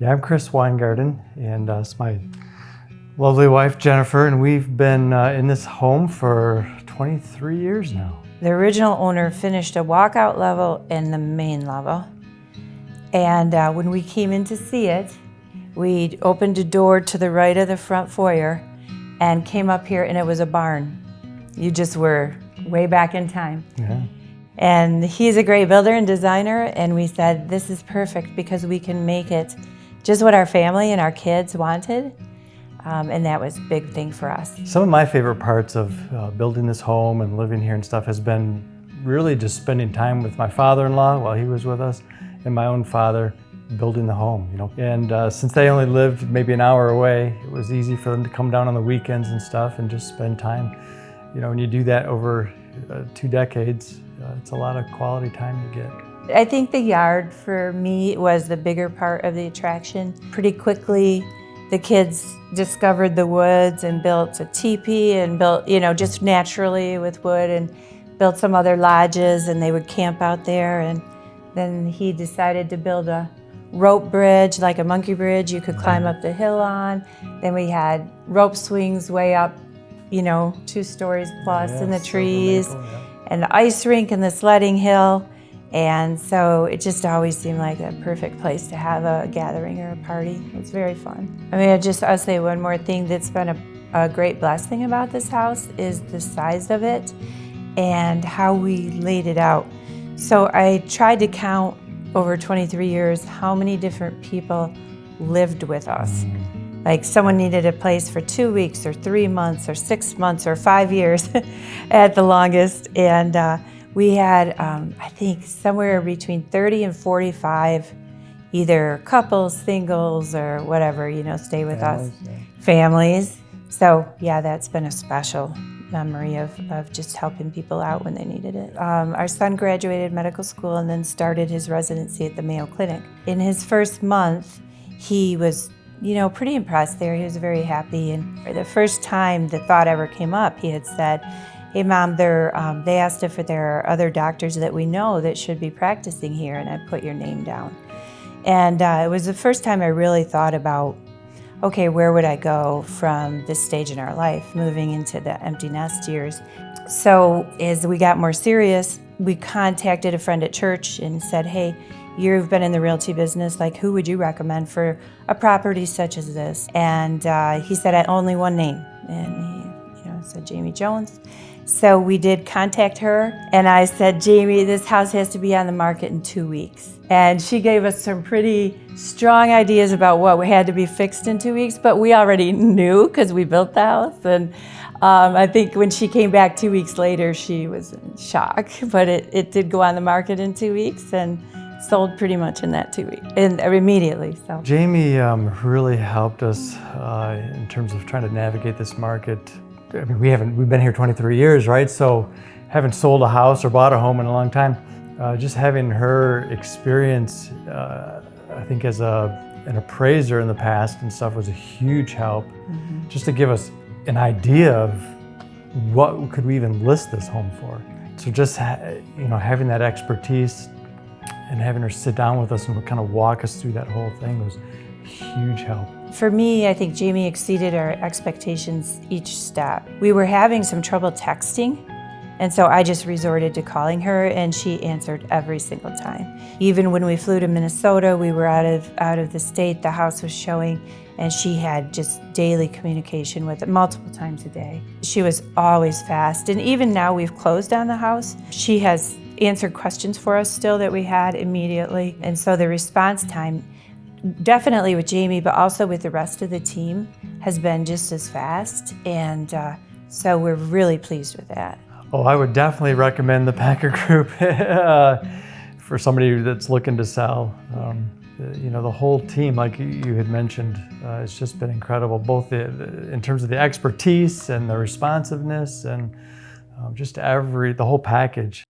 Yeah, I'm Chris Winegarden, and it's my lovely wife, Jennifer, and we've been in this home for 23 years now. The original owner finished a walkout level and the main level. And when we came in to see it, we opened a door to the right of the front foyer and came up here, and it was a barn. You just were way back in time. Yeah. And he's a great builder and designer, and we said, this is perfect because we can make it just what our family and our kids wanted. And that was a big thing for us. Some of my favorite parts of building this home and living here and stuff has been really just spending time with my father-in-law while he was with us, and my own father building the home, And since they only lived maybe an hour away, it was easy for them to come down on the weekends and stuff and just spend time. When you do that over 2 decades, it's a lot of quality time to get. I think the yard for me was the bigger part of the attraction. Pretty quickly, the kids discovered the woods and built a teepee and built, just naturally with wood, and built some other lodges, and they would camp out there. And then he decided to build a rope bridge, like a monkey bridge you could climb up the hill on. Then we had rope swings way up, 2 stories plus in the trees, and the ice rink and the sledding hill. And so it just always seemed like a perfect place to have a gathering or a party. It was very fun. I'll say one more thing that's been a great blessing about this house is the size of it and how we laid it out. So I tried to count over 23 years how many different people lived with us. Like someone needed a place for 2 weeks or 3 months or 6 months or 5 years at the longest. And we had, I think, somewhere between 30 and 45, either couples, singles, or whatever, stay with us. Yeah. Families. So yeah, that's been a special memory of just helping people out when they needed it. Our son graduated medical school and then started his residency at the Mayo Clinic. In his first month, he was pretty impressed there. He was very happy. And the first time the thought ever came up, he had said, hey Mom, they asked if there are other doctors that we know that should be practicing here, and I put your name down. And it was the first time I really thought about, okay, where would I go from this stage in our life, moving into the empty nest years? So as we got more serious, we contacted a friend at church and said, hey, you've been in the realty business, like who would you recommend for a property such as this? And he said, I only one name, and he said Jamie Jones. So we did contact her, and I said, Jamie, this house has to be on the market in 2 weeks. And she gave us some pretty strong ideas about what had to be fixed in 2 weeks, but we already knew because we built the house. And I think when she came back 2 weeks later, she was in shock, but it did go on the market in 2 weeks and sold pretty much in that 2 weeks, and immediately. So Jamie really helped us in terms of trying to navigate this market. We've been here 23 years, right? So haven't sold a house or bought a home in a long time. Just having her experience, I think as an appraiser in the past and stuff was a huge help. Just to give us an idea of what could we even list this home for. So just having that expertise and having her sit down with us and kind of walk us through that whole thing was a huge help. For me, I think Jamie exceeded our expectations each step. We were having some trouble texting, and so I just resorted to calling her, and she answered every single time. Even when we flew to Minnesota, we were out of the state, the house was showing, and she had just daily communication with it multiple times a day. She was always fast, and even now we've closed on the house, she has answered questions for us still that we had immediately. And so the response time, definitely with Jamie, but also with the rest of the team, has been just as fast. And so we're really pleased with that. Oh, I would definitely recommend the Packer Group for somebody that's looking to sell. The whole team, like you had mentioned, it's just been incredible, both in terms of the expertise and the responsiveness and just the whole package.